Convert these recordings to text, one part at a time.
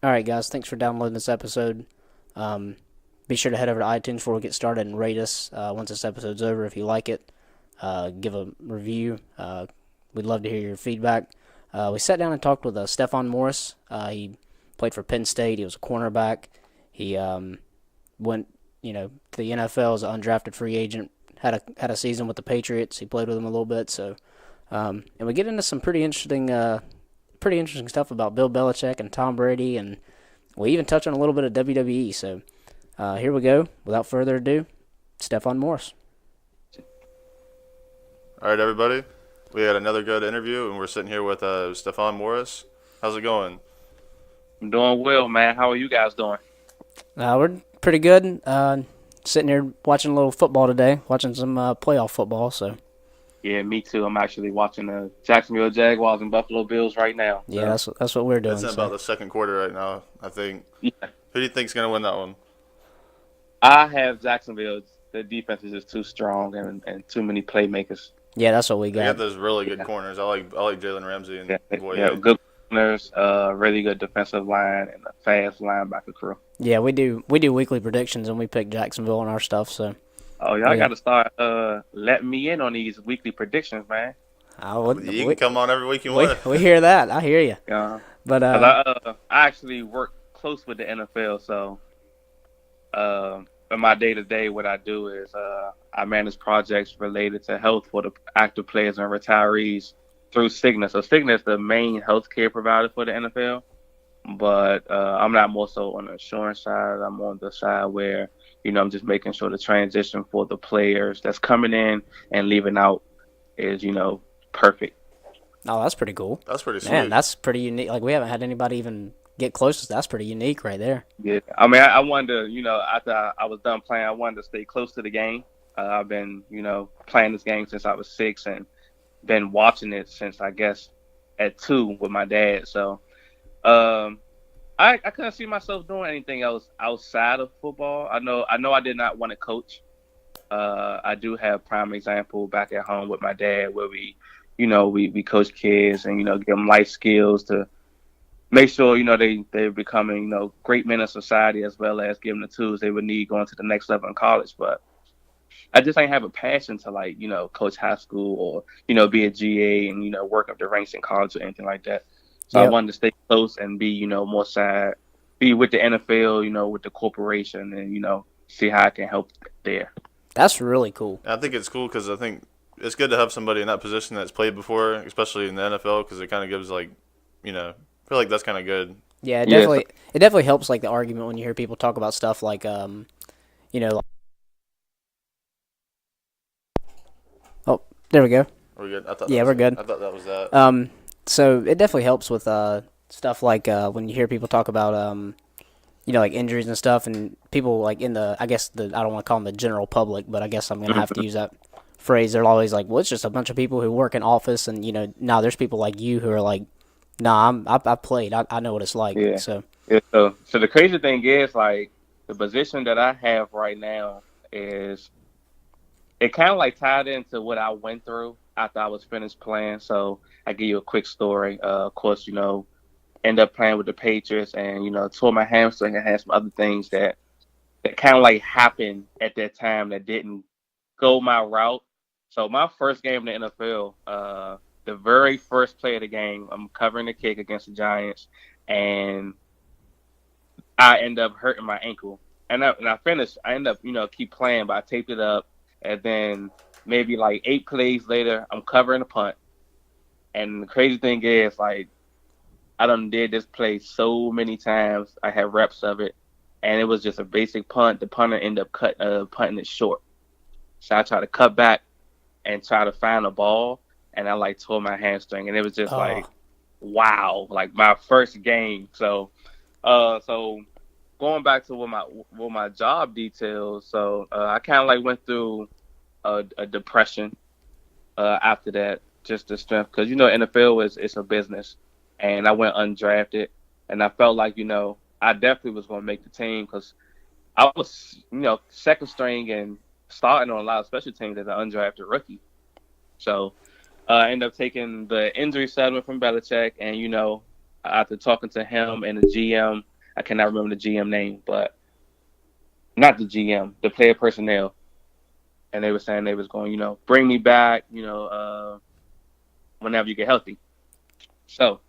All right, guys. Thanks for downloading this episode. Um, be sure to head over to iTunes before we get started and rate us once this episode's over. If you like it, give a review. We'd love to hear your feedback. We sat down and talked with Stephon Morris. He played for Penn State. He was a cornerback. He went, to the NFL as an undrafted free agent. Had a season with the Patriots. He played with them a little bit. And we get into some pretty interesting stuff about Bill Belichick and Tom Brady, and we even touch on a little bit of WWE. So here we go. Without further ado, Stephon Morris. All right, everybody. We had another good interview, and we're sitting here with Stephon Morris. How's it going? I'm doing well, man. How are you guys doing? We're pretty good. Sitting here watching a little football today, watching some playoff football. So Yeah, me too. I'm actually watching the Jacksonville Jaguars and Buffalo Bills right now. yeah, So, that's what we're doing. It's in So about the second quarter right now, I think. yeah, Who do you think's going to win that one? I have Jacksonville. The defense is just too strong and too many playmakers. yeah, that's what we They got got. those really good Yeah, corners. I like Jalen Ramsey and yeah, yeah. Boye. Good corners, really good defensive line, and a fast linebacker crew. Yeah, we do weekly predictions and we pick Jacksonville on our stuff. So Oh, y'all we got to start letting me in on these weekly predictions, man. I would You can come on every week you we want. we hear that. I hear you. Yeah, But because I actually work close with the NFL, so in my day to day, what I do is I manage projects related to health for the active players and retirees through Cigna. So Cigna is the main healthcare provider for the NFL, but I'm not more so on the insurance side. I'm on the side where I'm just making sure the transition for the players that's coming in and leaving out is perfect. oh, that's pretty cool. That's pretty Man, sweet. that's pretty unique. Like we haven't had anybody even get close to that. That's pretty unique right there. Yeah, I mean, I wanted to, after I was done playing, I wanted to stay close to the game. I've been, playing this game since I was 6 and been watching it since I guess at 2 with my dad. So, um, I couldn't see myself doing anything else outside of football. I know, I did not want to coach. I do have prime example back at home with my dad where we coach kids and give them life skills to make sure they're becoming great men of society as well as give them the tools they would need going to the next level in college. But I just ain't have a passion to like coach high school or be a GA and work up the ranks in college or anything like that. So I Yep, wanted to stay close and be more side, be with the NFL, with the corporation, and see how I can help there. that's really cool. I think it's cool because I think it's good to have somebody in that position that's played before, especially in the NFL, because it kind of gives I feel like that's kind of good. Yeah, it Yeah, definitely it definitely helps like the argument when you hear people talk about stuff like like, oh, there we go. Are we good? I thought that Yeah, was we're it. good. I thought that was that. So it definitely helps with stuff like when you hear people talk about like injuries and stuff, and people like in the I guess the I don't want to call them the general public, but I guess I'm gonna have to use that phrase. They're always like, well, it's just a bunch of people who work in office, and now there's people like you who are like, nah, I played, I know what it's like. yeah, So yeah. So the crazy thing is like the position that I have right now is it kind of like tied into what I went through after I was finished playing. So I give you a quick story. Of course, end up playing with the Patriots and tore my hamstring and had some other things that kind of like happened at that time that didn't go my route. So my first game in the NFL, the very first play of the game, I'm covering the kick against the Giants, and I end up hurting my ankle. And I finished. I end up keep playing, but I taped it up, and then maybe like 8 plays later, I'm covering the punt. And the crazy thing is like I done did this play so many times. I had reps of it, and it was just a basic punt. The punter ended up punting it short. So I tried to cut back and try to find a ball, and I like tore my hamstring, and it was just oh, like, wow, like my first game. So going back to what my job details. So I kind of like went through a depression after that, just the strength, because NFL is it's a business, and I went undrafted, and I felt like I definitely was going to make the team because I was second string and starting on a lot of special teams as an undrafted rookie. So I ended up taking the injury settlement from Belichick, and after talking to him and the GM, I cannot remember the GM name, but not the GM, the player personnel, and they were saying they was going, bring me back, whenever you get healthy. So,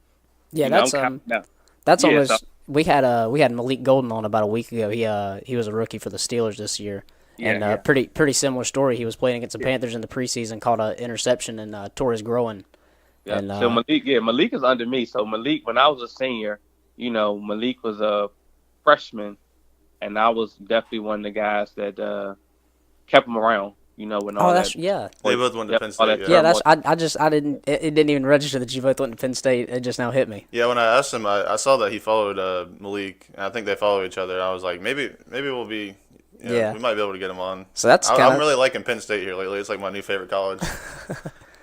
Yeah, I'm counting down. that's Yeah, so almost we had Malik Golden on about a week ago. He was a rookie for the Steelers this year. yeah, And yeah, pretty similar story. He was playing against the yeah, Panthers in the preseason, caught an interception and tore his groin. yeah. And So Malik is under me. So Malik, when I was a senior, Malik was a freshman, and I was definitely one of the guys that kept him around. When all that's that, yeah, They both went to yep, Penn all State. that Yeah. yeah. That's turmoil. I didn't it didn't even register that you both went to Penn State. It just now hit me. Yeah, when I asked him, I saw that he followed Malik, and I think they follow each other. I was like, maybe we'll be, Yeah. we might be able to get him on. So that's kind I'm of really liking Penn State here lately. It's like my new favorite college.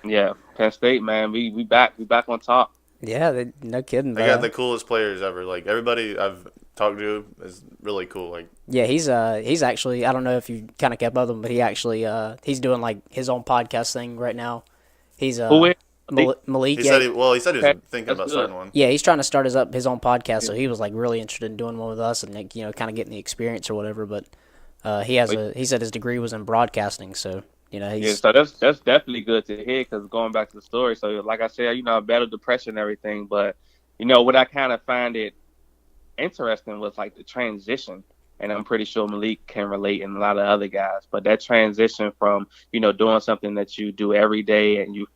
Yeah, Penn State, man, we back on top. yeah. No kidding. They got the coolest players ever. Like everybody I've talked to is really cool. Like Yeah, he's actually, I don't know if you kind of kept up with him, but he's doing like his own podcast thing right now. He's Who is Malik. he Yeah, said, he was Okay, thinking that's about good. starting one. yeah, he's trying to start his own podcast. So he was like really interested in doing one with us and like, kind of getting the experience or whatever. But he said his degree was in broadcasting, so Yeah, he's so that's definitely good to hear because going back to the story, so like I said, I battled depression and everything, but what I kind of find it interesting was like the transition, and I'm pretty sure Malik can relate and a lot of other guys, but that transition from doing something that you do every day and you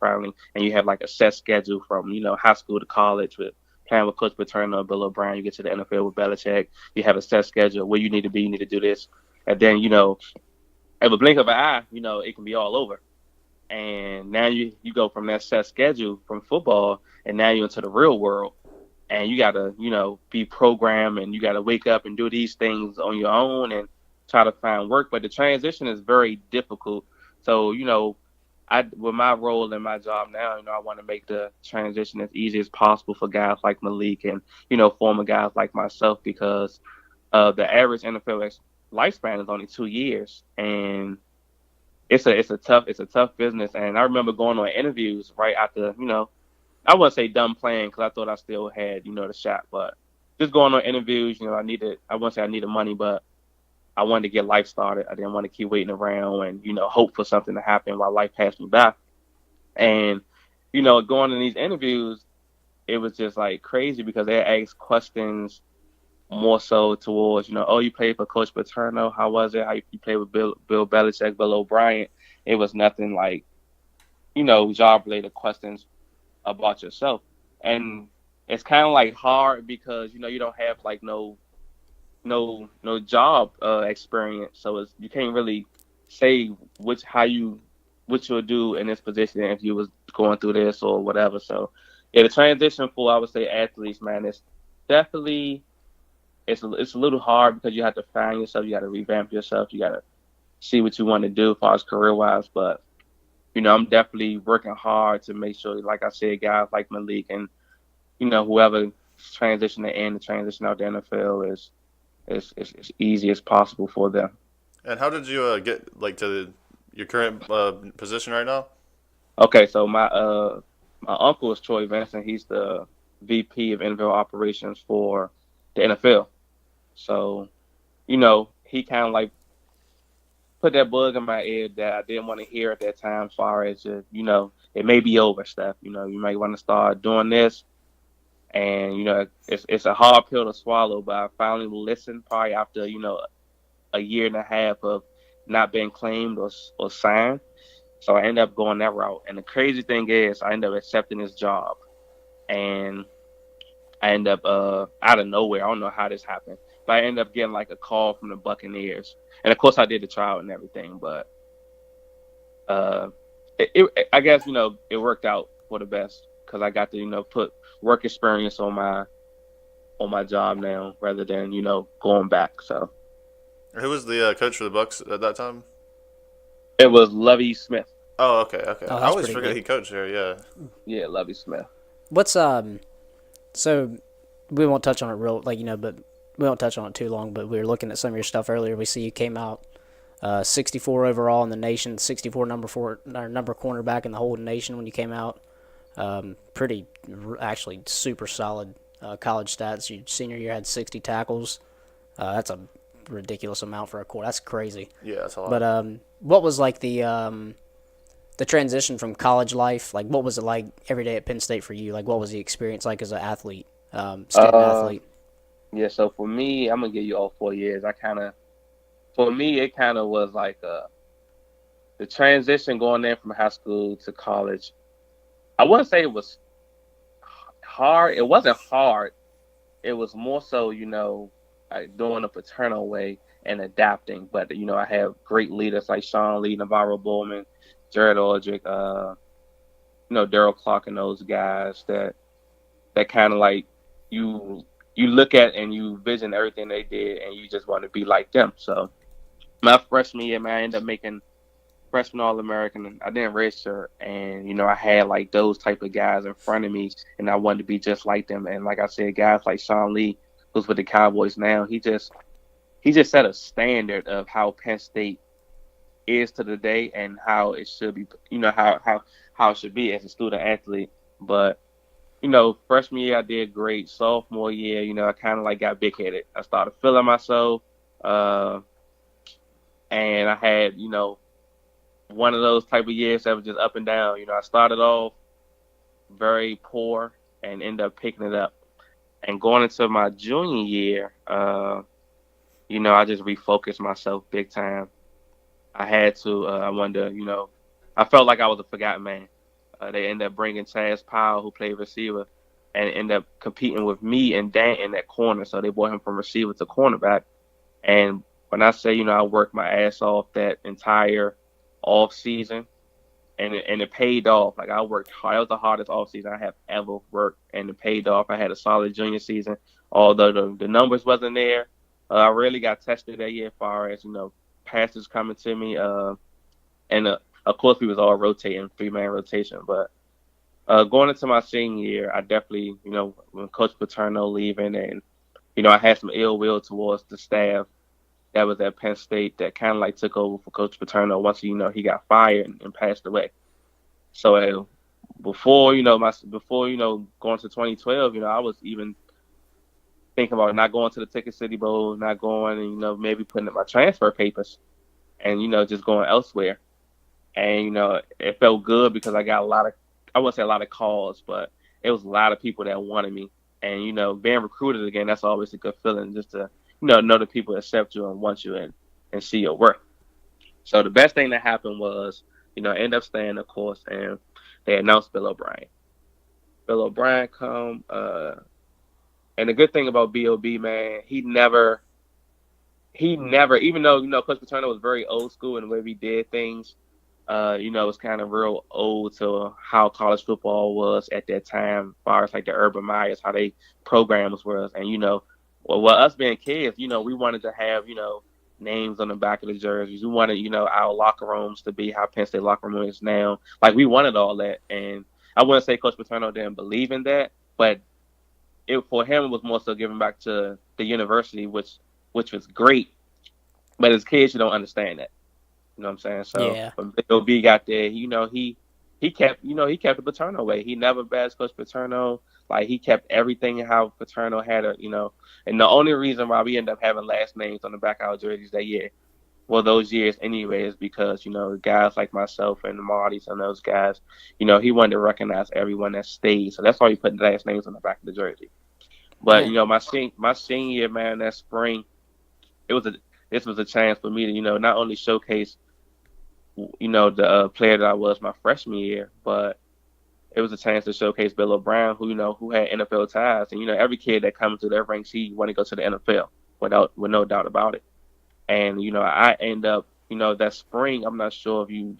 have like a set schedule from high school to college with playing with Coach Paterno, Bill O'Brien, you get to the NFL with Belichick, you have a set schedule where you need to be, you need to do this, and then at a blink of an eye, it can be all over. And now you go from that set schedule from football, and now you're into the real world, and you gotta be programmed, and you gotta wake up and do these things on your own and try to find work. But the transition is very difficult. So I with my role in my job now, I want to make the transition as easy as possible for guys like Malik and former guys like myself because the average NFL lifespan is only 2 years, and it's a tough business. And I remember going on interviews right after I wouldn't say done playing because I thought I still had the shot, but just going on interviews, I wouldn't say I needed money, but I wanted to get life started. I didn't want to keep waiting around and hope for something to happen while life passed me by. And going in these interviews, it was just like crazy because they asked questions more so towards, oh, you played for Coach Paterno. How was it? How you played with Bill Belichick, Bill O'Brien? It was nothing like, job-related questions about yourself. And it's kind of like hard because, you don't have like no job experience. So you can't really say what you'll do in this position if you was going through this or whatever. So yeah, the transition for, I would say, athletes, man, it's definitely, it's a little hard because you have to find yourself, you got to revamp yourself, you got to see what you want to do as far as career wise. But I'm definitely working hard to make sure, like I said, guys like Malik and whoever transition to end the transition out the NFL is as easy as possible for them. And how did you get like to your current position right now? Okay, so my uncle is Troy Vincent. He's the VP of NFL operations for the NFL. So, he kind of like put that bug in my ear that I didn't want to hear at that time as far as, it may be over, Steph. You might want to start doing this. And, it's a hard pill to swallow, but I finally listened probably after, a year and a half of not being claimed or signed. So I ended up going that route. And the crazy thing is I ended up accepting this job. And I ended up out of nowhere. I don't know how this happened. But I ended up getting like a call from the Buccaneers. And of course I did the trial and everything, but I guess, it worked out for the best because I got to, put work experience on my job now rather than, going back. So Who was the coach for the Bucks at that time? it was Lovie Smith. Oh, okay. Oh, I that's always pretty forget good. he coached there. Yeah. Yeah, Lovie Smith. What's so we won't touch on it but we won't touch on it too long. But we were looking at some of your stuff earlier. We see you came out 64 overall in the nation, 64 number cornerback in the whole nation when you came out. Actually super solid college stats. Your senior year had 60 tackles. That's a ridiculous amount for a quarter. That's crazy. Yeah, that's a lot. But what was like the transition from college life? Like, what was it like every day at Penn State for you? Like, what was the experience like as an athlete, student Uh, athlete? yeah. So for me, I'm gonna give you all 4 years. For me, it kind of was like the transition going in from high school to college. I wouldn't say it was hard. It wasn't hard. It was more so, like doing the paternal way and adapting. But I have great leaders like Sean Lee, Navarro Bowman, Jared Aldrich, Daryl Clark, and those guys that kind of like you look at and you vision everything they did, and you just want to be like them. So my freshman year, man, I ended up making freshman All American, and I didn't redshirt, and I had like those type of guys in front of me, and I wanted to be just like them. And like I said, guys like Sean Lee, who's with the Cowboys now, he just set a standard of how Penn State is to the day and how it should be, how it should be as a student athlete. But freshman year I did great. Sophomore year, I kind of like got big headed. I started feeling myself, uh, and I had one of those type of years that was just up and down. I started off very poor and ended up picking it up. And going into my junior year, I just refocused myself big time. I had to. I wanted to. I felt like I was a forgotten man. They ended up bringing Chaz Powell, who played receiver, and ended up competing with me and Dan in that corner. So they brought him from receiver to cornerback. And when I say, I worked my ass off that entire off season, and it paid off. Like I worked hard. It was the hardest off season I have ever worked, and it paid off. I had a solid junior season, although the numbers wasn't there. I really got tested that year as far as passes coming to me, and of course we was all rotating, 3-man rotation. But going into my senior year, I definitely when Coach Paterno leaving, and I had some ill will towards the staff that was at Penn State that kind of like took over for Coach Paterno once he got fired and passed away. So before going to 2012, I was even thinking about not going to the Ticket City Bowl, not going, and maybe putting up my transfer papers, and just going elsewhere. And it felt good because I got I wouldn't say a lot of calls, but it was a lot of people that wanted me. And being recruited again, that's always a good feeling, just to know that people accept you and want you and see your work. So the best thing that happened was, I ended up staying, of course, and they announced Bill O'Brien. Bill O'Brien come, and the good thing about B.O.B., man, he never, even though, Coach Paterno was very old school in the way we did things, it's kind of real old to how college football was at that time, as far as like the Urban Meyers, how they programs was. And, well, us being kids, we wanted to have, names on the back of the jerseys. We wanted, our locker rooms to be how Penn State locker room is now. Like, we wanted all that. And I wouldn't say Coach Paterno didn't believe in that, but for him, it was more so giving back to the university, which was great. But as kids, you don't understand that. You know what I'm saying? So Yeah. when Bill B got there, he kept the Paterno way. He never bashed Coach Paterno. Like, he kept everything how Paterno had it, And the only reason why we ended up having last names on the back of our jerseys that year, well, those years anyway, is because, guys like myself and the Martys and those guys, he wanted to recognize everyone that stayed. So that's why he put the last names on the back of the jersey. But, Yeah. my senior year, man, that spring, this was a chance for me to, not only showcase, the player that I was my freshman year, but it was a chance to showcase Bill O'Brien, who had NFL ties. And, every kid that comes to their ranks, he want to go to the NFL with no doubt about it. And, I end up, that spring, I'm not sure if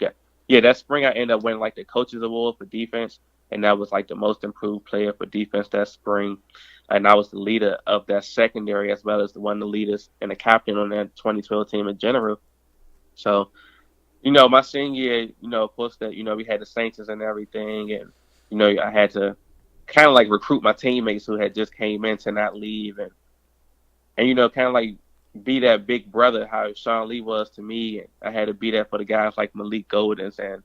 that spring I ended up winning like the coaches award for defense. And that was like the most improved player for defense that spring. And I was the leader of that secondary as well as one of the leaders and the captain on that 2012 team in general. So, my senior year, of course that, we had the Saints and everything. And, I had to kind of like recruit my teammates who had just came in to not leave. And kind of like be that big brother, how Sean Lee was to me. And I had to be that for the guys like Malik Goldens and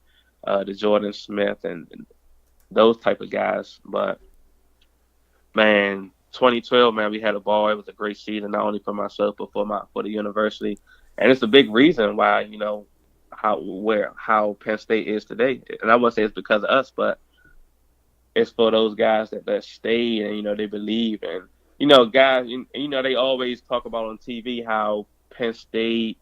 the Jordan Smith and those type of guys. But, man, 2012, man, we had a ball. It was a great season, not only for myself but for the university, and it's a big reason why how Penn State is today. And I wouldn't say it's because of us, but it's for those guys that stay and they believe. And guys, they always talk about on TV how Penn State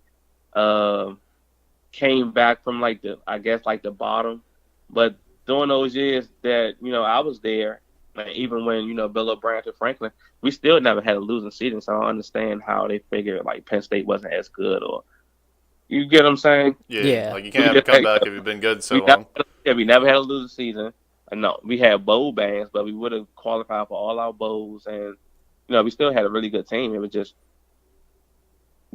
came back from the bottom, but during those years that I was there, and even when Bill O'Brien to Franklin, we still never had a losing season. So I don't understand how they figured like Penn State wasn't as good, or you get what I'm saying? Yeah. Like you can't have a comeback if you've been good so long. We never had a losing season. No, we had bowl bans, but we would have qualified for all our bowls, and we still had a really good team. It was just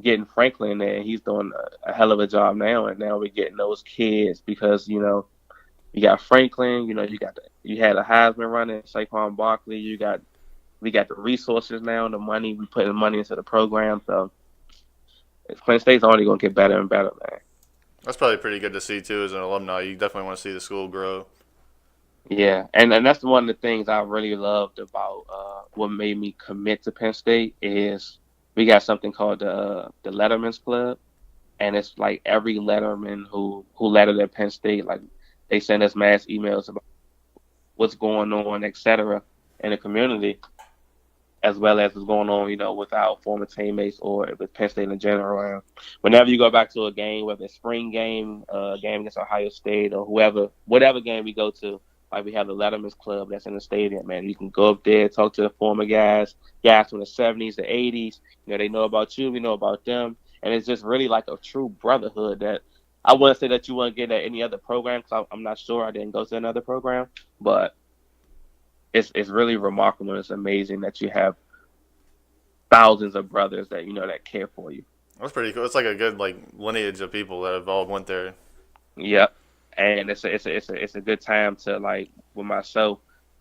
getting Franklin there. He's doing a hell of a job now, and now we're getting those kids because you got Franklin. You had a Heisman running, Saquon Barkley. We got the resources now, the money. We putting money into the program, so Penn State's only going to get better and better, man. That's probably pretty good to see too as an alumni. You definitely want to see the school grow. Yeah, and that's one of the things I really loved about what made me commit to Penn State is we got something called the Letterman's Club, and it's like every Letterman who lettered at Penn State, like they send us mass emails about what's going on, etc., in the community, as well as what's going on, with our former teammates or with Penn State in general. And whenever you go back to a game, whether it's spring game, game against Ohio State or whatever game we go to, like we have the Letterman's Club that's in the stadium, man. You can go up there, talk to the former guys from the 70s, the 80s. They know about you, we know about them. And it's just really like a true brotherhood that I wouldn't say that you wouldn't get at any other program because I'm not sure. I didn't go to another program. But it's really remarkable. It's amazing that you have thousands of brothers that, that care for you. That's pretty cool. It's like a good lineage of people that have all went there. Yep. And it's a good time to with myself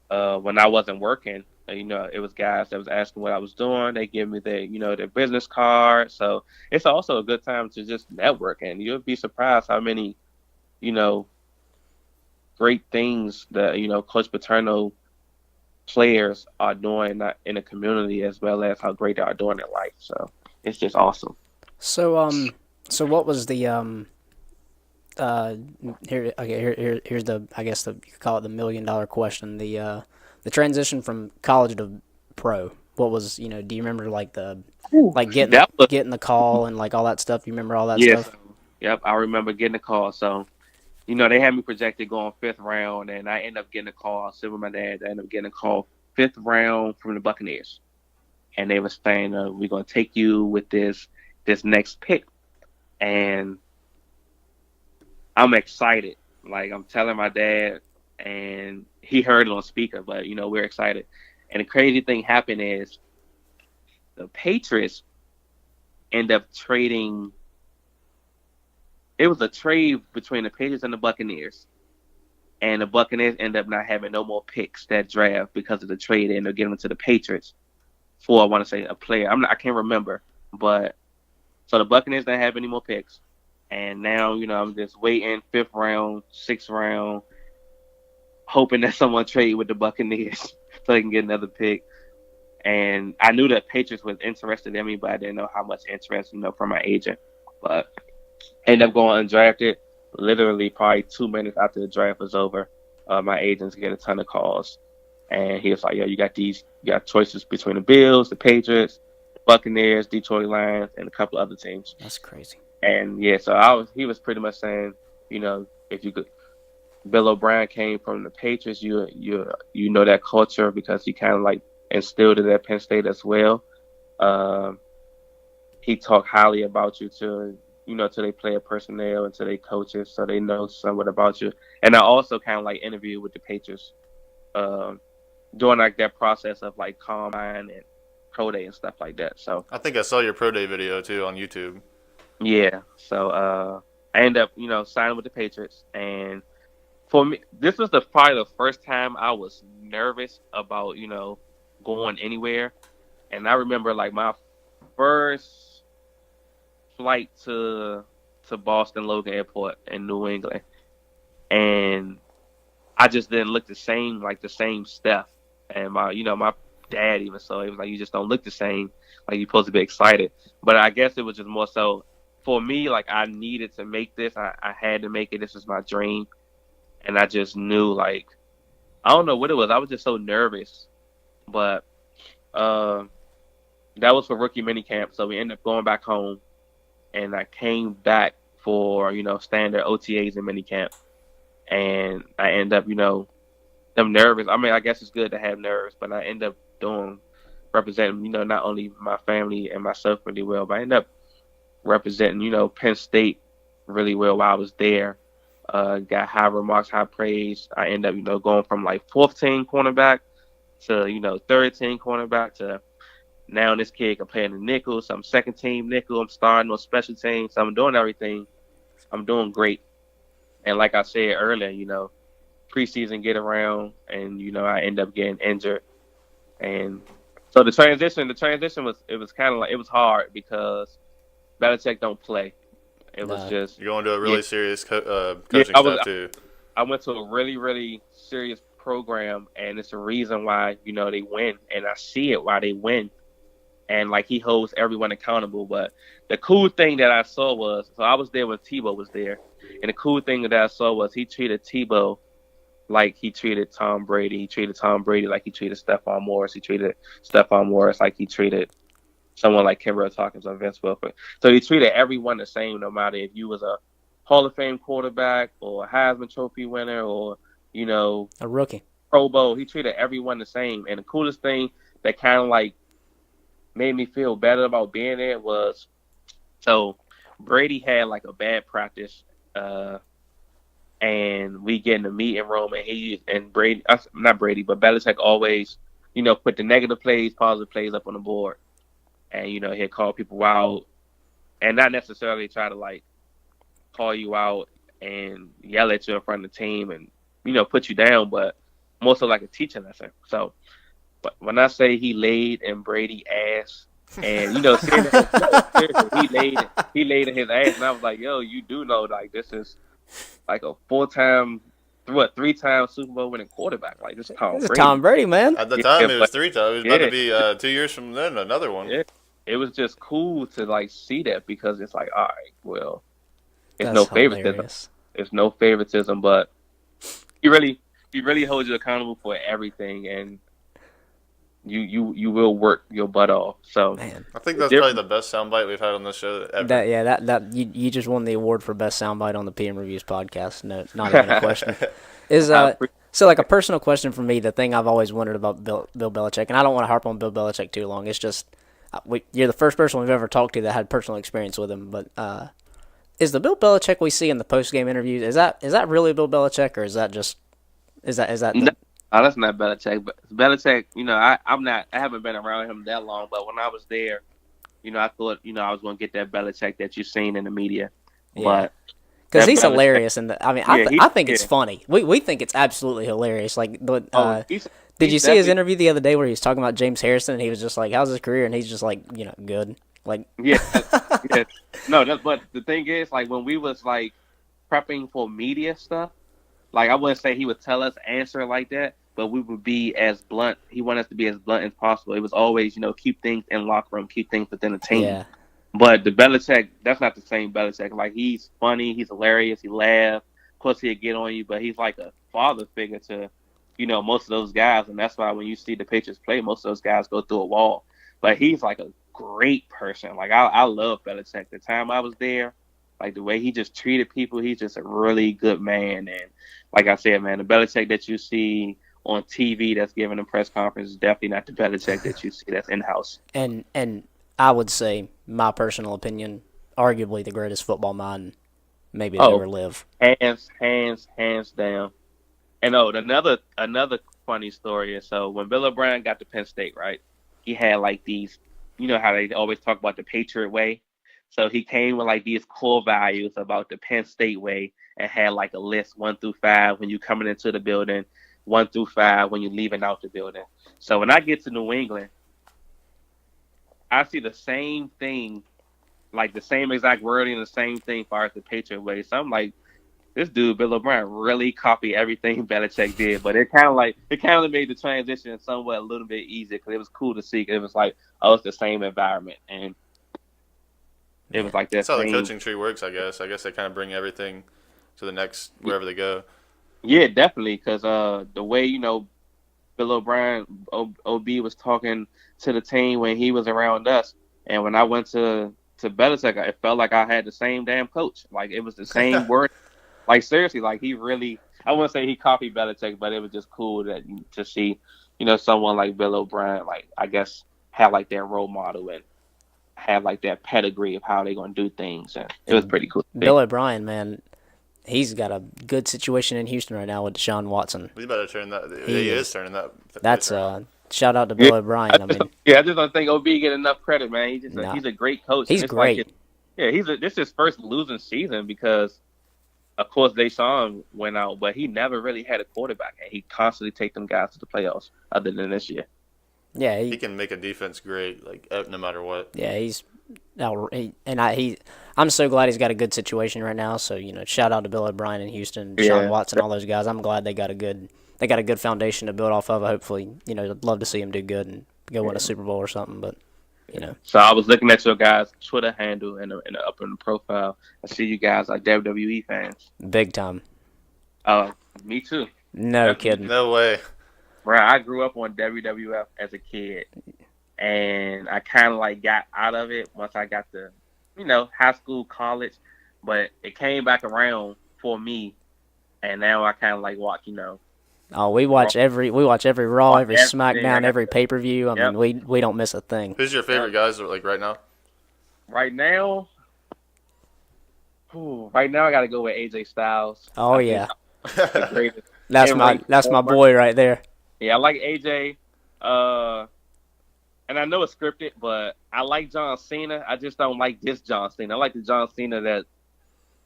when I wasn't working. It was guys that was asking what I was doing. They give me their business card. So it's also a good time to just network. And you'll be surprised how many great things that Coach Paterno players are doing in the community as well as how great they are doing in life. So it's just awesome. So what was the here's the you could call it the $1 million question. The transition from college to pro. What was do you remember getting the call and all that stuff? You remember all that stuff? Yep, I remember getting the call. So they had me projected going 5th round, and I ended up getting a call. I was sitting with my dad. I ended up getting a call 5th round from the Buccaneers, and they were saying we're gonna take you with this next pick, and I'm excited. I'm telling my dad, and he heard it on speaker, but we're excited. And the crazy thing happened is the Patriots end up trading. It was a trade between the Patriots and the Buccaneers, and the Buccaneers end up not having no more picks that draft because of the trade. They end up giving it to the Patriots for, I want to say, a player. I can't remember, but so the Buccaneers don't have any more picks. And now, I'm just waiting 5th round, 6th round, hoping that someone trade with the Buccaneers so they can get another pick. And I knew that Patriots was interested in me, but I didn't know how much interest, from my agent. But I ended up going undrafted. Literally, probably 2 minutes after the draft was over, my agents get a ton of calls. And he was like, you got choices between the Bills, the Patriots, the Buccaneers, Detroit Lions, and a couple other teams. That's crazy. And yeah, so he was pretty much saying, if you could, Bill O'Brien came from the Patriots, you that culture because he kind of instilled it at Penn State as well. He talked highly about you to their player personnel and to their coaches, so they know somewhat about you. And I also kind of interviewed with the Patriots during that process of combine and pro day and stuff like that. So I think I saw your pro day video too on YouTube. Yeah, so I ended up, signing with the Patriots, and for me, this was probably the first time I was nervous about, going anywhere. And I remember my first flight to Boston Logan Airport in New England, and I just didn't look the same, the same Steph. And my dad even so. He was like, you just don't look the same. Like, you're supposed to be excited. But I guess it was just more so for me, like, I needed to make this. I had to make it. This was my dream. And I just knew, like, I don't know what it was. I was just so nervous. But that was for rookie minicamp. So we ended up going back home. And I came back for, standard OTAs and minicamp. And I end up, I'm nervous. I mean, I guess it's good to have nerves, but I end up representing, not only my family and myself really well, but I end up representing, Penn State really well while I was there. Got high remarks, high praise. I end up, going from like 4th team cornerback to, 3rd team cornerback to now this kid can play in the nickel. So I'm 2nd team nickel. I'm starting on special teams. So I'm doing everything. I'm doing great. And like I said earlier, preseason get around and, I end up getting injured. And so the transition was kind of like, it was hard because Belichick don't play. It was just. You're going to a really serious coaching staff too. I went to a really, really serious program, and it's a reason why, they win. And I see it why they win. And, like, he holds everyone accountable. But the cool thing that I saw was, so I was there when Tebow was there. And the cool thing that I saw was he treated Tebow like he treated Tom Brady. He treated Tom Brady like he treated Stephon Morris. He treated Stephon Morris like he treated someone like Kimbrel Hawkins or Vince Wilfork. So he treated everyone the same, no matter if you was a Hall of Fame quarterback or a Heisman Trophy winner or, a rookie. Pro Bowl. He treated everyone the same. And the coolest thing that kind of like made me feel better about being there was, so Brady had like a bad practice, and we get in the meeting room, and Brady, not Brady, but Belichick always, put the negative plays, positive plays up on the board, and he'd call people out, and not necessarily try to like call you out and yell at you in front of the team and put you down, but more so like a teaching lesson. So. But when I say he laid in Brady's ass, and seriously, he laid in his ass, and I was like, yo, you do know, like, this is like a 3-time Super Bowl winning quarterback. Like, this is Tom Brady. Tom Brady, man. At the time, it was 3 times. It was about to be 2 years from then, another one. Yeah. It was just cool to like see that because it's like, all right, well, it's That's no favoritism. hilarious. It's no favoritism, but he really holds you accountable for everything, and you will work your butt off. So Man. I think that's probably the best soundbite we've had on this show ever. That you just won the award for best soundbite on the PM Reviews podcast. No, not even a question. So like a personal question for me, the thing I've always wondered about Bill Belichick, and I don't want to harp on Bill Belichick too long. It's just you're the first person we've ever talked to that had personal experience with him. But is the Bill Belichick we see in the post game interviews is that really Bill Belichick, or is that just is that? No, that's not Belichick. But Belichick, I haven't been around him that long. But when I was there, I thought, I was going to get that Belichick that you've seen in the media. Yeah. But because he's hilarious, and I think it's funny. We think it's absolutely hilarious. Like, did you see his interview the other day where he was talking about James Harrison, and he was just like, "How's his career?" And he's just like, good. Like, yeah. No, but the thing is, like, when we was like prepping for media stuff. Like, I wouldn't say he would tell us answer like that, but we would be as blunt. He wanted us to be as blunt as possible. It was always, keep things in locker room, keep things within the team. Yeah. But the Belichick, that's not the same Belichick. Like, he's funny, he's hilarious, he laughs. Of course, he'll get on you, but he's like a father figure to, most of those guys. And that's why when you see the Patriots play, most of those guys go through a wall. But he's like a great person. Like, I love Belichick. The time I was there, like, the way he just treated people, he's just a really good man. And like I said, man, the Belichick that you see on TV that's giving a press conference is definitely not the Belichick that you see that's in-house. And I would say, my personal opinion, arguably the greatest football mind maybe to ever live. Hands down. And another funny story is, so when Bill O'Brien got to Penn State, right, he had like these, how they always talk about the Patriot way. So he came with like these core values about the Penn State way and had like a list 1 through 5 when you're coming into the building, 1 through 5 when you're leaving out the building. So when I get to New England, I see the same thing, like the same exact wording and the same thing as far as the Patriot way. So I'm like, this dude Bill O'Brien really copied everything Belichick did, but it kind of made the transition somewhat a little bit easier because it was cool to see. It was like, oh, it's the same environment, and it was like that. That's how the same coaching tree works, I guess. I guess they kind of bring everything to the next wherever they go. Yeah, definitely, because the way Bill O'Brien, OB was talking to the team when he was around us, and when I went to Belichick, it felt like I had the same damn coach. Like it was the same word. Like seriously, like he really. I wouldn't say he copied Belichick, but it was just cool to see, someone like Bill O'Brien, like I guess have like their role model and have like that pedigree of how they're gonna do things, and it was pretty cool. Bill O'Brien, man, he's got a good situation in Houston right now with Deshaun Watson. He's about to turn that. He is turning that. That's shout out to Bill O'Brien. I mean, I just don't think OB get enough credit, man. He's a great coach. He's great. This is his first losing season because, of course, Deshaun went out, but he never really had a quarterback, and he constantly take them guys to the playoffs. Other than this year, yeah, he can make a defense great, like no matter what. Yeah, I'm so glad he's got a good situation right now. So shout out to Bill O'Brien in Houston, Deshaun Watson, all those guys. I'm glad they got a good foundation to build off of. Hopefully, I'd love to see him do good and go win a Super Bowl or something. But So I was looking at your guys' Twitter handle and up in the profile. I see you guys are WWE fans. Big time. Me too. No kidding. No way. Right, I grew up on WWF as a kid, and I kind of like got out of it once I got to, high school, college. But it came back around for me, and now I kind of like watch, Oh, we watch every Raw, every SmackDown, every pay-per-view. I mean, we don't miss a thing. Who's your favorite guys like right now? Right now, I got to go with AJ Styles. Oh yeah, the greatest. That's my boy right there. Yeah, I like AJ. And I know it's scripted, but I like John Cena. I just don't like this John Cena. I like the John Cena that,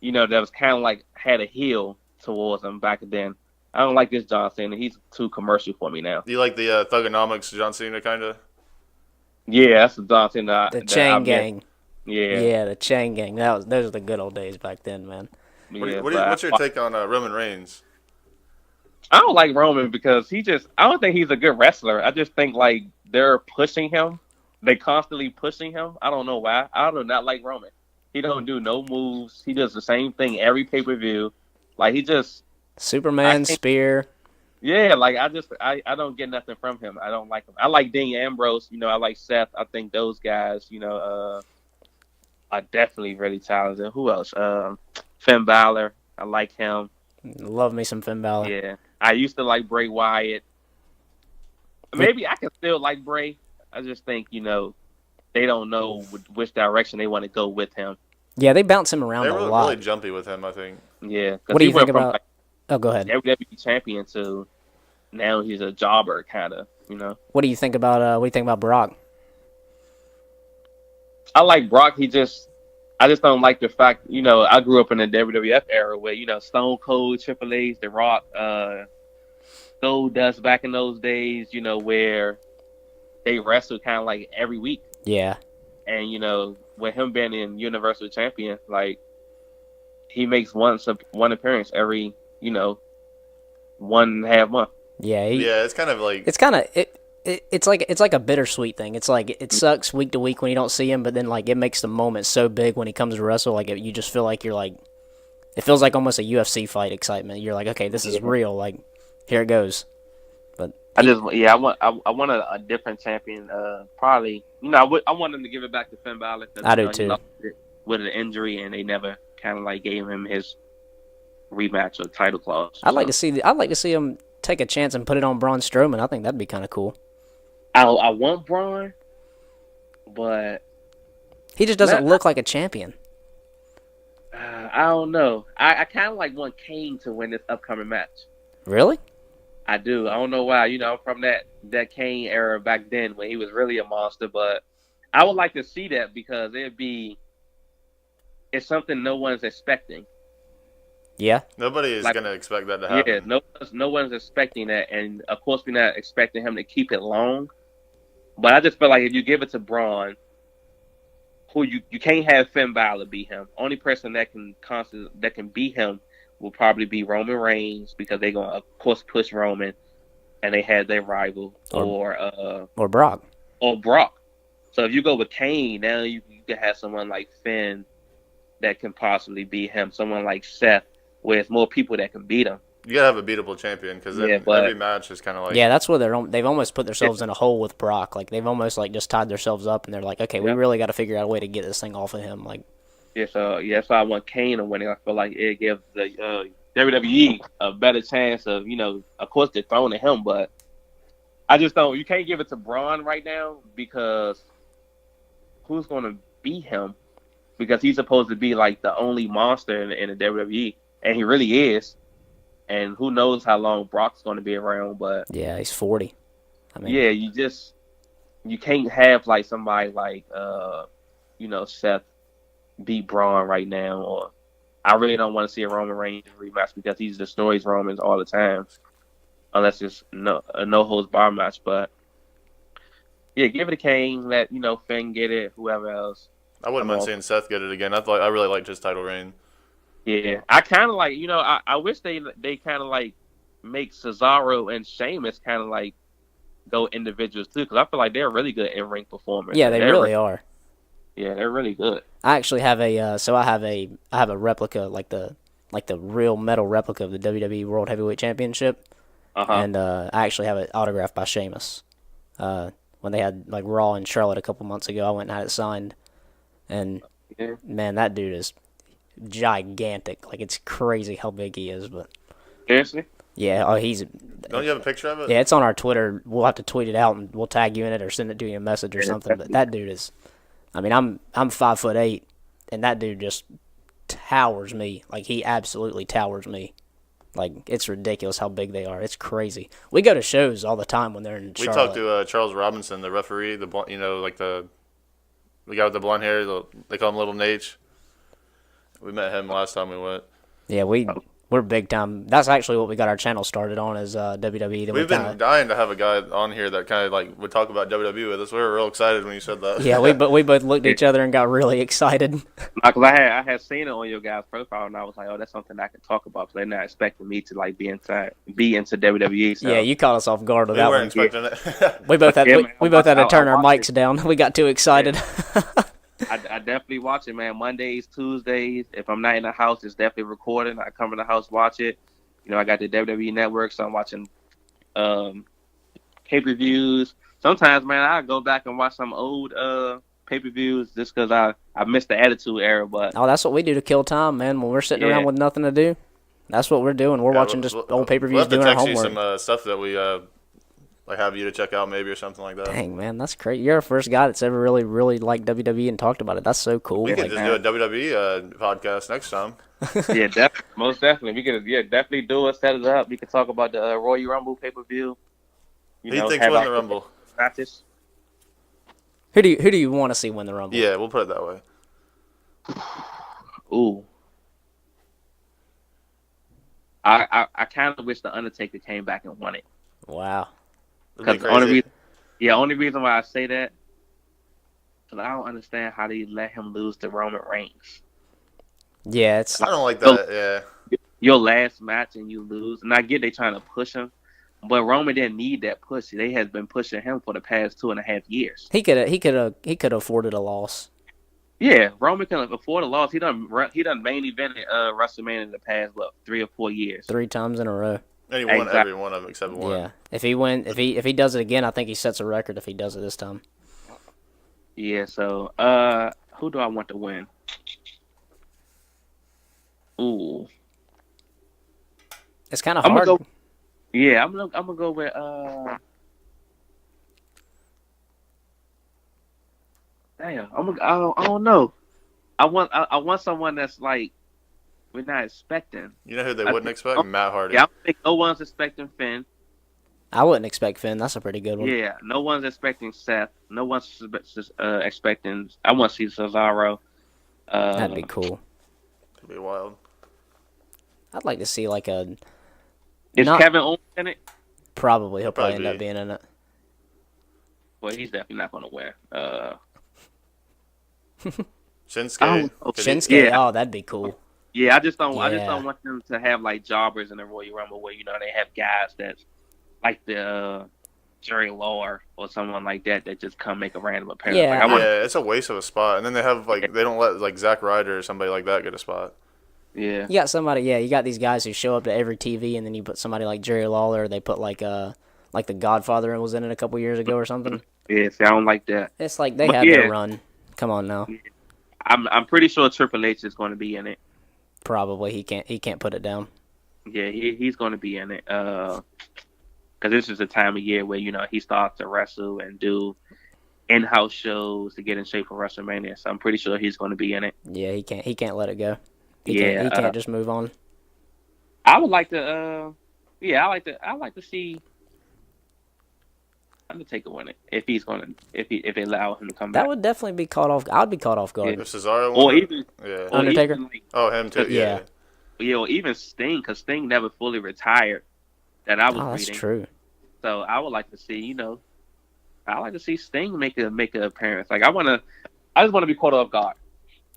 that was kind of like had a heel towards him back then. I don't like this John Cena. He's too commercial for me now. Do you like the Thugonomics John Cena kind of? Yeah, that's the John Cena. The Chain Gang. Yeah, the Chain Gang. Those are the good old days back then, man. What's your take on Roman Reigns? I don't like Roman because I don't think he's a good wrestler. I just think like they're pushing him. They constantly pushing him. I don't know why. I do not like Roman. He don't do no moves. He does the same thing every pay-per-view. Like he just Superman spear. Yeah, like I don't get nothing from him. I don't like him. I like Dean Ambrose. I like Seth. I think those guys, are definitely really talented. Who else? Finn Balor. I like him. Love me some Finn Balor. Yeah. I used to like Bray Wyatt. Maybe I can still like Bray. I just think, they don't know which direction they want to go with him. Yeah, they bounce him around a lot. Really jumpy with him, I think. Yeah. What do you think about? Go ahead. WWE champion to now he's a jobber, kind of. What do you think about Brock? I like Brock. I just don't like the fact, I grew up in the WWF era where, Stone Cold, Triple H, The Rock, Goldust back in those days, where they wrestled kind of like every week. Yeah. And, with him being in Universal Champion, like, he makes one appearance every, 1.5 month. Yeah. It's kind of like... It's like a bittersweet thing. It's like it sucks week to week when you don't see him, but then like it makes the moment so big when he comes to wrestle. Like you just feel like you're like, it feels like almost a UFC fight excitement. You're like, okay, this is real. Like here it goes. But I want a different champion. Probably, I want him to give it back to Finn Balor. I do too. With an injury, and they never kind of like gave him his rematch or title clause. I'd like to see him take a chance and put it on Braun Strowman. I think that'd be kind of cool. I want Braun, but he just doesn't look like a champion. I don't know. I kind of like want Kane to win this upcoming match. Really? I do. I don't know why. I'm from that Kane era back then when he was really a monster, but I would like to see that because it's something no one's expecting. Yeah. Nobody is going to expect that to happen. Yeah, no one's expecting that, and of course we're not expecting him to keep it long. But I just feel like if you give it to Braun, who you can't have Finn Balor beat him. Only person that can beat him will probably be Roman Reigns because they're gonna of course push Roman, and they had their rival or Brock. Or Brock. So if you go with Kane, now you can have someone like Finn that can possibly beat him. Someone like Seth, where it's more people that can beat him. You gotta have a beatable champion because every match is kind of like that's where they've almost put themselves in a hole with Brock. Like they've almost like just tied themselves up, and they're like, okay, we really got to figure out a way to get this thing off of him. Like, so I want Kane to win. I feel like it gives the WWE a better chance of of course they're throwing at him, but I just don't. You can't give it to Braun right now because who's going to beat him? Because he's supposed to be like the only monster in the WWE, and he really is. And who knows how long Brock's going to be around? But yeah, he's 40. I mean, you can't have like somebody like Seth beat Braun right now. Or I really don't want to see a Roman Reigns rematch because he destroys Romans all the time, unless it's a no holds bar match. But yeah, give it to Kane. Let Finn get it. Whoever else. I wouldn't mind seeing Seth get it again. I really liked his title reign. Yeah, I kind of like, I wish they kind of like make Cesaro and Sheamus kind of like go individuals too, because I feel like they're really good in ring performers. Yeah, they really are. Yeah, they're really good. I actually have I have a replica, like the real metal replica of the WWE World Heavyweight Championship, and I actually have it autographed by Sheamus. When they had like Raw in Charlotte a couple months ago, I went and had it signed, and man, that dude is gigantic. Like, it's crazy how big he is. But seriously, yeah. Oh, he's. Don't you have a picture of it? Yeah, it's on our Twitter. We'll have to tweet it out and we'll tag you in it or send it to you a message or something. But that dude is. I mean, I'm 5'8", and that dude just towers me. Like, he absolutely towers me. Like, it's ridiculous how big they are. It's crazy. We go to shows all the time when they're in Charlotte. We talked to Charles Robinson, the referee, the guy with the blonde hair. They call him Little Nate. We met him last time we went. Yeah, we're big time. That's actually what we got our channel started on, is WWE. We've been dying to have a guy on here that kind of like would talk about WWE with us. We were real excited when you said that. Yeah, we both looked at each other and got really excited. Because I had seen it on your guys' profile, and I was like, oh, that's something I could talk about. Because they're not expecting me to like be into WWE. So. Yeah, you caught us off guard with that one. We weren't expecting it. We both had we both had to turn our mics down. We got too excited. Yeah. I definitely watch it, man. Mondays, Tuesdays. If I'm not in the house, it's definitely recording. I come in the house, watch it. I got the WWE Network, so I'm watching pay-per-views. Sometimes, man, I go back and watch some old pay-per-views just because I missed the Attitude Era. But that's what we do to kill time, man. When we're sitting around with nothing to do, that's what we're doing. We're watching just old pay-per-views, doing our homework. We'll have to text you some stuff that we have you to check out maybe or something like that. Dang, man, that's crazy. You're the first guy that's ever really, really liked WWE and talked about it. That's so cool. We could just do a WWE podcast next time. Yeah, most definitely. We could definitely do it, set it up. We could talk about the Royal Rumble pay-per-view. Who do you think's win the Rumble? Matches. Who do you want to see win the Rumble? Yeah, we'll put it that way. Ooh. I kind of wish the Undertaker came back and won it. Wow. Because the only reason why I say that, because I don't understand how they let him lose to Roman Reigns. Yeah, I don't like that. Yeah. Your last match and you lose, and I get they trying to push him, but Roman didn't need that push. They has been pushing him for the past 2.5 years. He could have afforded a loss. Yeah, Roman can afford a loss. He done main evented WrestleMania in the past 3 or 4 years. 3 times in a row. And he won every one of them except one. Yeah, if he does it again, I think he sets a record if he does it this time. Yeah. So, who do I want to win? Ooh, it's kind of hard. I'm gonna go with Damn, I don't know. I want someone that's like we're not expecting. You know who they wouldn't expect? Matt Hardy. Yeah, I think no one's expecting Finn. I wouldn't expect Finn. That's a pretty good one. Yeah, no one's expecting Seth. No one's expecting. I want to see Cesaro. That'd be cool. That'd be wild. I'd like to see like a. Is Kevin Owens in it? Probably. He'll probably end up being in it. Well, he's definitely not going to wear. Shinsuke. Shinsuke. Yeah. Oh, that'd be cool. Yeah, I just Yeah. don't want them to have like jobbers in the Royal Rumble where they have guys that's like the Jerry Lawler or someone like that that just come make a random appearance. Like I Yeah, want, Yeah, it's a waste of a spot. And then they have yeah, like they don't let like Zack Ryder or somebody like that get a spot. yeah, you got somebody. Yeah, you got these guys who show up to every TV, and then you put somebody like Jerry Lawler. They put like the Godfather was in it a couple years ago or something. yeah. See, I don't like that. It's like they But had their yeah, run. Come on now. I'm pretty sure Triple H is going to be in it. Probably he can't put it down. Yeah, he's going to be in it. Because this is the time of year where he starts to wrestle and do in-house shows to get in shape for WrestleMania. So I'm pretty sure he's going to be in it. Yeah, he can't let it go. Yeah, He can't just move on. I would like to. I like to see Undertaker win it if they allow him to come That back. would definitely be caught off. I'd be caught off guard. If Cesaro Or won, even yeah. or Undertaker? even, like, Oh, him too. Yeah. Yeah. or even Sting, because Sting never fully retired. That I was Oh, that's reading. true. So I would like to see, I like to see Sting make an appearance. Like I just want to be caught off guard.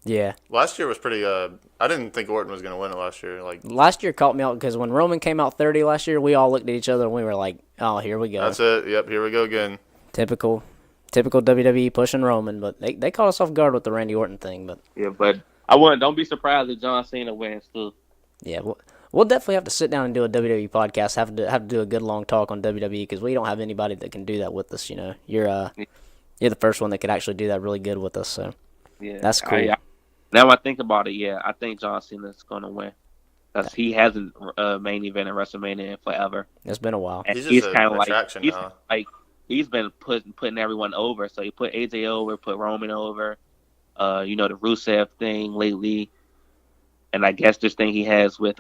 Yeah. Last year was pretty. I didn't think Orton was gonna win it last year. Like Last year caught me out because when Roman came out 30 last year, we all looked at each other and we were like, "Oh, here we go." that's it. Yep. Here we go again. Typical WWE pushing Roman, but they caught us off guard with the Randy Orton thing. But Yeah, but don't be surprised if John Cena wins too. yeah, we'll definitely have to sit down and do a WWE podcast. Have to do a good long talk on WWE because we don't have anybody that can do that with us. You're the first one that could actually do that really good with us. So Yeah, that's cool. Now I think about it, yeah, I think John Cena's gonna win because he hasn't main event in WrestleMania in forever. It's been a while. And He's he's just kind of an like attraction now. he's been putting everyone over. So he put AJ over, put Roman over. The Rusev thing lately, and I guess this thing he has with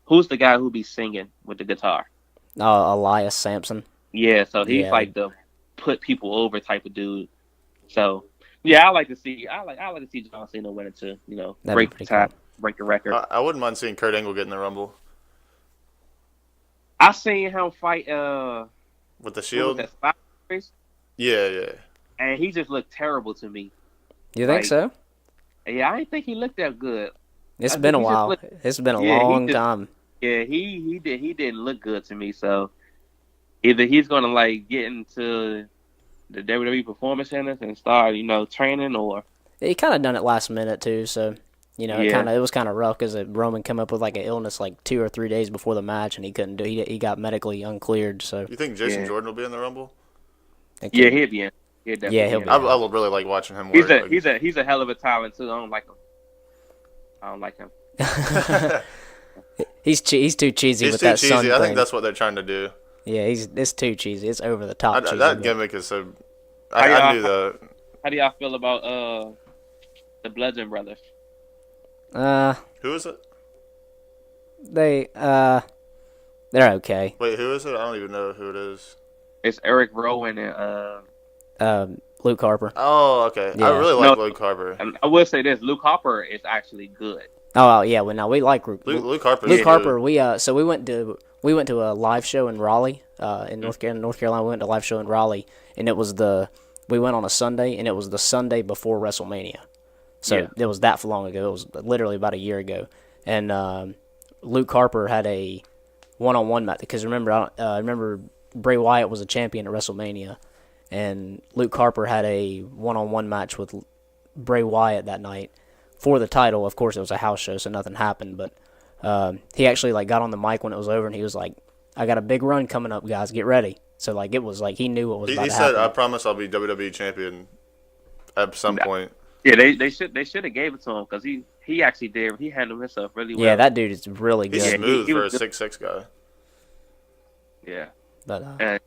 who's the guy who be singing with the guitar? Elias Sampson. Yeah, so he's Yeah. like the put people over type of dude. So yeah, I like to see John Cena win it too. That'd Break be the pretty tie, cool. break the record. I wouldn't mind seeing Kurt Angle get in the Rumble I seen him fight with the who was Shield. that, Spot Race? Yeah. And he just looked terrible to me. You think Like, so? Yeah, I didn't think he looked that good. It's I been a think he just while. looked- It's been a Yeah, he long just- time. Yeah, he didn't look good to me. So either he's gonna like get into the WWE Performance Centers and start training, or He kind of done it last minute too, so Yeah. it was kind of rough because Roman come up with like an illness like 2 or 3 days before the match, and he couldn't do. He got medically uncleared, so You think Jason Yeah. Jordan will be in the Rumble? yeah, he'll be in. He'll definitely Yeah, he'll in. be I in. would really like watching him work. He's a hell of a talent too. I don't like him. he's too cheesy He's with too that cheesy. sun I think thing. that's what they're trying to do. Yeah, it's too cheesy. It's over the top. cheesy, That but- gimmick is so. How I knew that. How do y'all feel about the Bludgeon Brothers? Who is it? They're okay. Wait, who is it? I don't even know who it is. It's Eric Rowan and Luke Harper. Oh, okay. Yeah. I really like No. Luke Harper. and I will say this: Luke Harper is actually good. Oh yeah, well now we like Luke Harper. Luke Harper. We went to a live show in Raleigh, in North Carolina. We went to a live show in Raleigh, and we went on a Sunday, and it was the Sunday before WrestleMania. So Yeah. it was that long ago. It was literally about a year ago, and Luke Harper had a one-on-one match because remember Bray Wyatt was a champion at WrestleMania, and Luke Harper had a one-on-one match with Bray Wyatt that night for the title. Of course, it was a house show, so nothing happened. But he actually got on the mic when it was over, and he was like, "I got a big run coming up, guys. Get ready." So it was like he knew what was about He to said, happen. "I promise I'll be WWE champion at some point." Yeah, they should have gave it to him because he actually did. He handled himself really well. Yeah, that dude is really He's good. Yeah, smooth he for a was good. 6'6" guy. Yeah. But And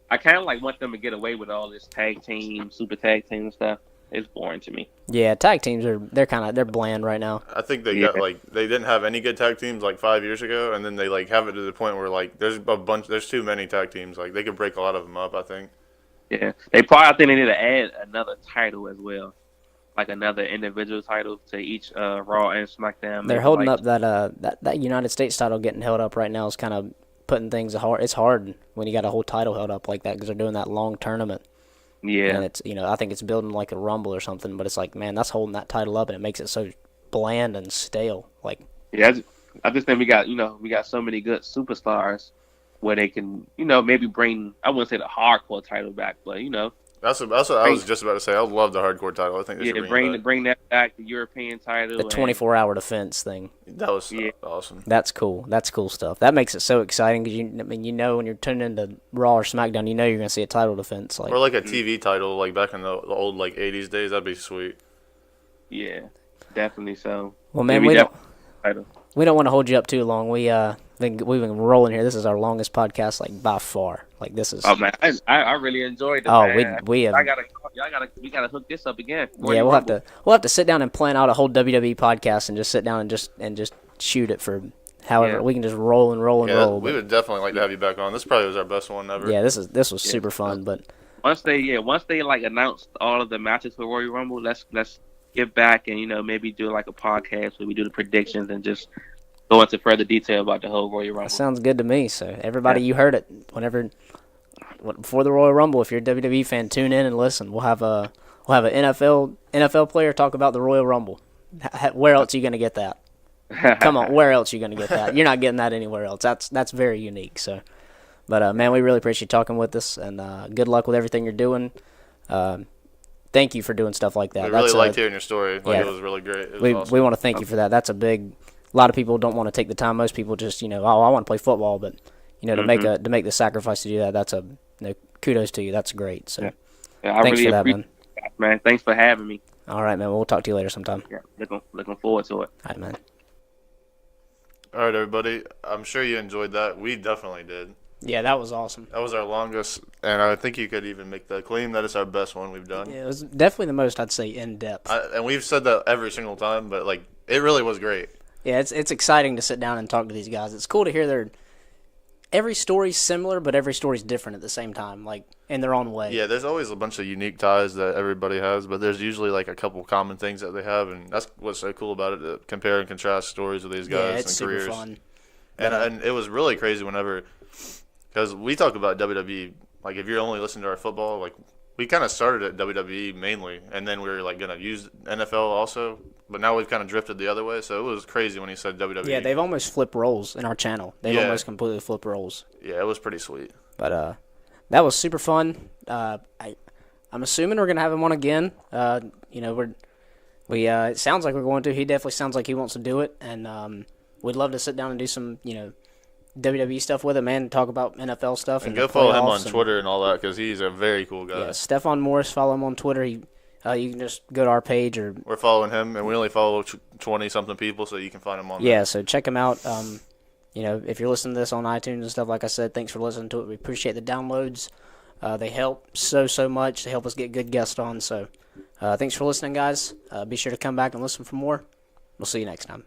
I kind of want them to get away with all this tag team, super tag team stuff. It's boring to me. yeah, tag teams they're bland right now. I think they Yeah. got they didn't have any good tag teams 5 years ago, and then they have it to the point where there's too many tag teams. They could break a lot of them up. I think. Yeah, I think they need to add another title as well, like another individual title to each Raw and SmackDown. They're Maybe holding like- up that United States title getting held up right now is kind of putting things hard. It's hard when you got a whole title held up like that because they're doing that long tournament. Yeah, And it's I think it's building like a Rumble or something, but it's like, man, that's holding that title up and it makes it so bland and stale. Like, Yeah, I just think we got so many good superstars where they can, maybe bring, I wouldn't say the hardcore title back, but That's what I was just about to say. I love the hardcore title. I think they should bring that back, the European title, the 24-hour defense thing. That was awesome. That's cool. That's cool stuff. That makes it so exciting because when you're tuning into Raw or SmackDown, you're going to see a title defense, or like a TV title, like back in the old like '80s days. That'd be sweet. Yeah, definitely so. Well, man, we don't want to hold you up too long. We've been rolling here. This is our longest podcast, like by far. Like this is. Oh man, I really enjoyed it. Oh, man. we have. We gotta hook this up again. Yeah, we'll have to sit down and plan out a whole WWE podcast and just sit down and just shoot it for however we can just roll and roll and roll. We would definitely like to have you back on. This probably was our best one ever. Yeah, this was super fun. But once they like announced all of the matches for Royal Rumble, let's get back and maybe do like a podcast where we do the predictions and just go into further detail about the whole Royal Rumble. That sounds good to me. So everybody, you heard it. Before the Royal Rumble, if you're a WWE fan, tune in and listen. We'll have an NFL player talk about the Royal Rumble. Where else are you going to get that? Come on, where else are you going to get that? You're not getting that anywhere else. That's very unique. So, but man, we really appreciate you talking with us, and good luck with everything you're doing. Thank you for doing stuff like that. We really liked hearing your story. It was really great. It was awesome. We want to thank you for that. That's a big. A lot of people don't want to take the time. Most people just, I want to play football, but to make the sacrifice to do that, that's kudos to you. That's great. So, I thanks really for that, man. Thanks for having me. All right, man. We'll talk to you later sometime. Yeah, looking forward to it. All right, man. All right, everybody. I'm sure you enjoyed that. We definitely did. Yeah, that was awesome. That was our longest, and I think you could even make the claim that it's our best one we've done. Yeah, it was definitely the most, I'd say, in depth. And we've said that every single time, but it really was great. Yeah, it's exciting to sit down and talk to these guys. It's cool to hear every story's similar, but every story's different at the same time, like in their own way. Yeah, there's always a bunch of unique ties that everybody has, but there's usually like a couple common things that they have, and that's what's so cool about it, to compare and contrast stories of these guys it's and careers. Super fun. And it was really crazy whenever, because we talk about WWE, like if you're only listening to our football, like we kind of started at WWE mainly, and then we were like going to use NFL also, but now we've kind of drifted the other way, so it was crazy when he said WWE. Yeah, they've almost flipped roles in our channel. They've almost completely flipped roles. Yeah, it was pretty sweet. But that was super fun. I'm assuming we're going to have him on again. It sounds like we're going to. He definitely sounds like he wants to do it, and we'd love to sit down and do some, WWE stuff with him, man, talk about NFL stuff. And go follow him on Twitter and all that, because he's a very cool guy. Yeah, Stephon Morris, follow him on Twitter. You can just go to our page. We're following him, and we only follow 20-something people, so you can find him on there. Yeah, so check him out. If you're listening to this on iTunes and stuff, like I said, thanks for listening to it. We appreciate the downloads. They help so much. They help us get good guests on. So thanks for listening, guys. Be sure to come back and listen for more. We'll see you next time.